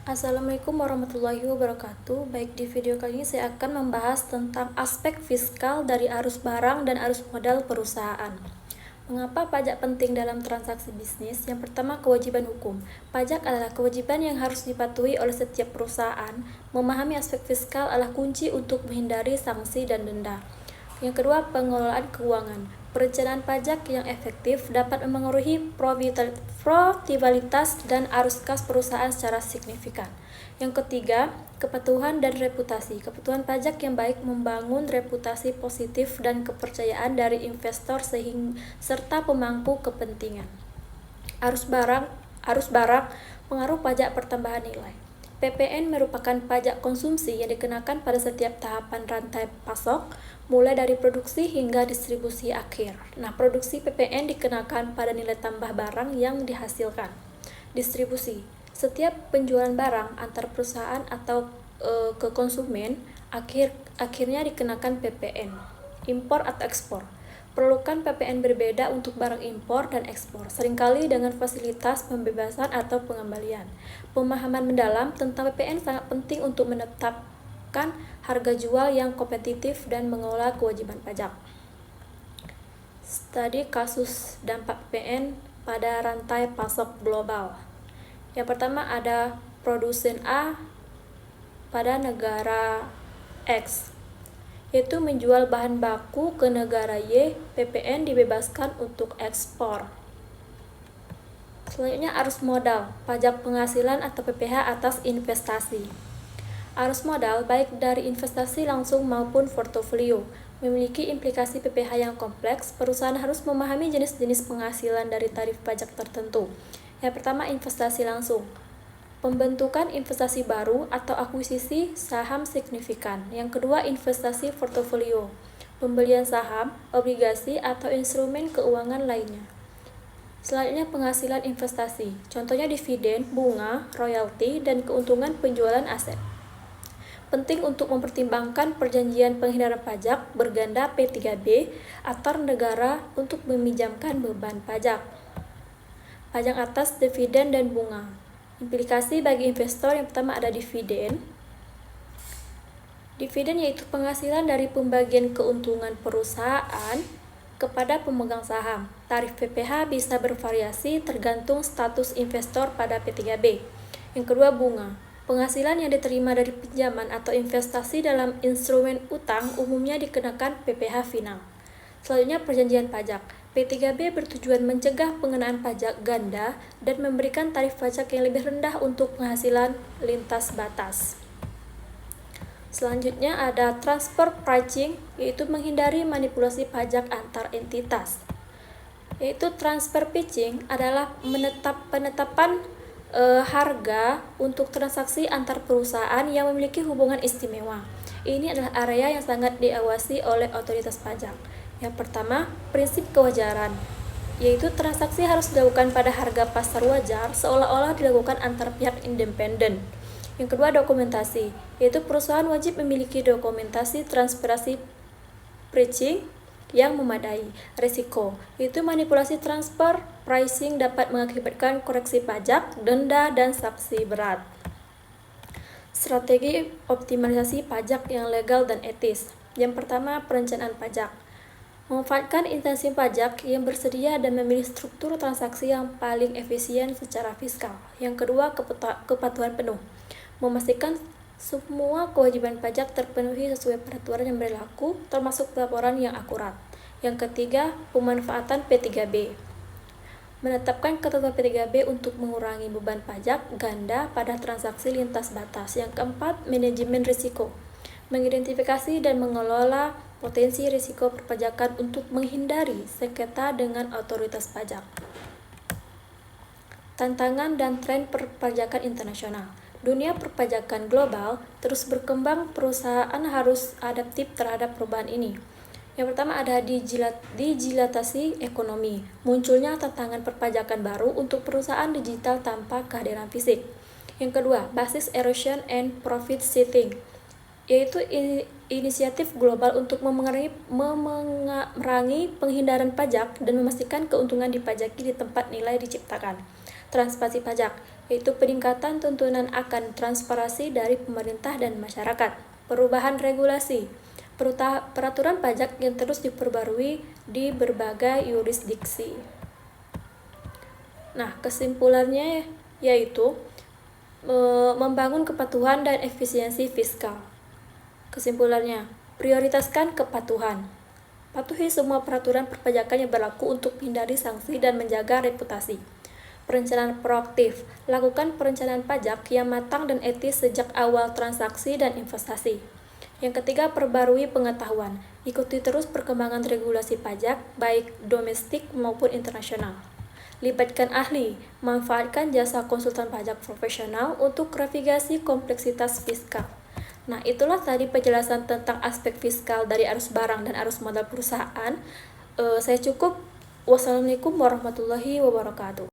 Assalamualaikum warahmatullahi wabarakatuh. Baik, di video kali ini saya akan membahas tentang aspek fiskal dari arus barang dan arus modal perusahaan. Mengapa pajak penting dalam transaksi bisnis? Yang pertama, kewajiban hukum. Pajak adalah kewajiban yang harus dipatuhi oleh setiap perusahaan. Memahami aspek fiskal adalah kunci untuk menghindari sanksi dan denda. Yang kedua, pengelolaan keuangan. Perencanaan pajak yang efektif dapat memengaruhi profitabilitas dan arus kas perusahaan secara signifikan. Yang ketiga, kepatuhan dan reputasi. Kepatuhan pajak yang baik membangun reputasi positif dan kepercayaan dari investor serta pemangku kepentingan. Arus barang pengaruh pajak pertambahan nilai. PPN merupakan pajak konsumsi yang dikenakan pada setiap tahapan rantai pasok, mulai dari produksi hingga distribusi akhir. Nah, produksi PPN dikenakan pada nilai tambah barang yang dihasilkan. Distribusi, setiap penjualan barang antar perusahaan atau ke konsumen, akhirnya dikenakan PPN. Impor atau ekspor, perlukan PPN berbeda untuk barang impor dan ekspor, seringkali dengan fasilitas pembebasan atau pengembalian. Pemahaman mendalam tentang PPN sangat penting untuk menetapkan harga jual yang kompetitif dan mengelola kewajiban pajak. Studi kasus dampak PPN pada rantai pasok global. Yang pertama ada produsen A pada negara X, yaitu menjual bahan baku ke negara Y, PPN dibebaskan untuk ekspor. Selanjutnya arus modal, pajak penghasilan atau PPh atas investasi. Arus modal baik dari investasi langsung maupun portofolio memiliki implikasi PPh yang kompleks. Perusahaan harus memahami jenis-jenis penghasilan dari tarif pajak tertentu. Yang pertama, investasi langsung. Pembentukan investasi baru atau akuisisi saham signifikan. Yang kedua, investasi portofolio. Pembelian saham, obligasi, atau instrumen keuangan lainnya. Selanjutnya, penghasilan investasi. Contohnya dividen, bunga, royalti, dan keuntungan penjualan aset. Penting untuk mempertimbangkan perjanjian penghindaran pajak berganda P3B antar negara untuk meminjamkan beban pajak. Pajak atas dividen dan bunga. Implikasi bagi investor yang pertama ada dividen. Dividen yaitu penghasilan dari pembagian keuntungan perusahaan kepada pemegang saham. Tarif PPh bisa bervariasi tergantung status investor pada P3B. Yang kedua, bunga. Penghasilan yang diterima dari pinjaman atau investasi dalam instrumen utang umumnya dikenakan PPh final. Selanjutnya, perjanjian pajak. P3B bertujuan mencegah pengenaan pajak ganda dan memberikan tarif pajak yang lebih rendah untuk penghasilan lintas batas. Selanjutnya ada transfer pricing, yaitu menghindari manipulasi pajak antar entitas. Yaitu transfer pricing adalah penetapan harga untuk transaksi antar perusahaan yang memiliki hubungan istimewa. Ini adalah area yang sangat diawasi oleh otoritas pajak. Yang pertama, prinsip kewajaran, yaitu transaksi harus dilakukan pada harga pasar wajar seolah-olah dilakukan antar pihak independen. Yang kedua, dokumentasi, yaitu perusahaan wajib memiliki dokumentasi transparansi pricing yang memadai. Risiko, yaitu manipulasi transfer pricing dapat mengakibatkan koreksi pajak, denda, dan sanksi berat. Strategi optimalisasi pajak yang legal dan etis. Yang pertama, perencanaan pajak. Memanfaatkan instansi pajak yang bersedia dan memilih struktur transaksi yang paling efisien secara fiskal. Yang kedua, kepatuhan penuh. Memastikan semua kewajiban pajak terpenuhi sesuai peraturan yang berlaku, termasuk laporan yang akurat. Yang ketiga, pemanfaatan P3B. Menetapkan ketentuan P3B untuk mengurangi beban pajak ganda pada transaksi lintas batas. Yang keempat, manajemen risiko. Mengidentifikasi dan mengelola potensi risiko perpajakan untuk menghindari sengketa dengan otoritas pajak. Tantangan dan tren perpajakan internasional. Dunia perpajakan global terus berkembang, perusahaan harus adaptif terhadap perubahan ini. Yang pertama ada digitalisasi ekonomi. Munculnya tantangan perpajakan baru untuk perusahaan digital tanpa kehadiran fisik. Yang kedua, basis erosion and profit shifting, yaitu inisiatif global untuk memerangi penghindaran pajak dan memastikan keuntungan dipajaki di tempat nilai diciptakan. Transparansi pajak, yaitu peningkatan tuntunan akan transparansi dari pemerintah dan masyarakat, perubahan regulasi, peraturan pajak yang terus diperbarui di berbagai yurisdiksi. Nah, kesimpulannya yaitu membangun kepatuhan dan efisiensi fiskal. Kesimpulannya, prioritaskan kepatuhan. Patuhi semua peraturan perpajakan yang berlaku untuk hindari sanksi dan menjaga reputasi. Perencanaan proaktif. Lakukan perencanaan pajak yang matang dan etis sejak awal transaksi dan investasi. Yang ketiga, perbarui pengetahuan. Ikuti terus perkembangan regulasi pajak, baik domestik maupun internasional. Libatkan ahli. Manfaatkan jasa konsultan pajak profesional untuk navigasi kompleksitas fiskal. Nah, itulah tadi penjelasan tentang aspek fiskal dari arus barang dan arus modal perusahaan. Saya cukup. Wassalamualaikum warahmatullahi wabarakatuh.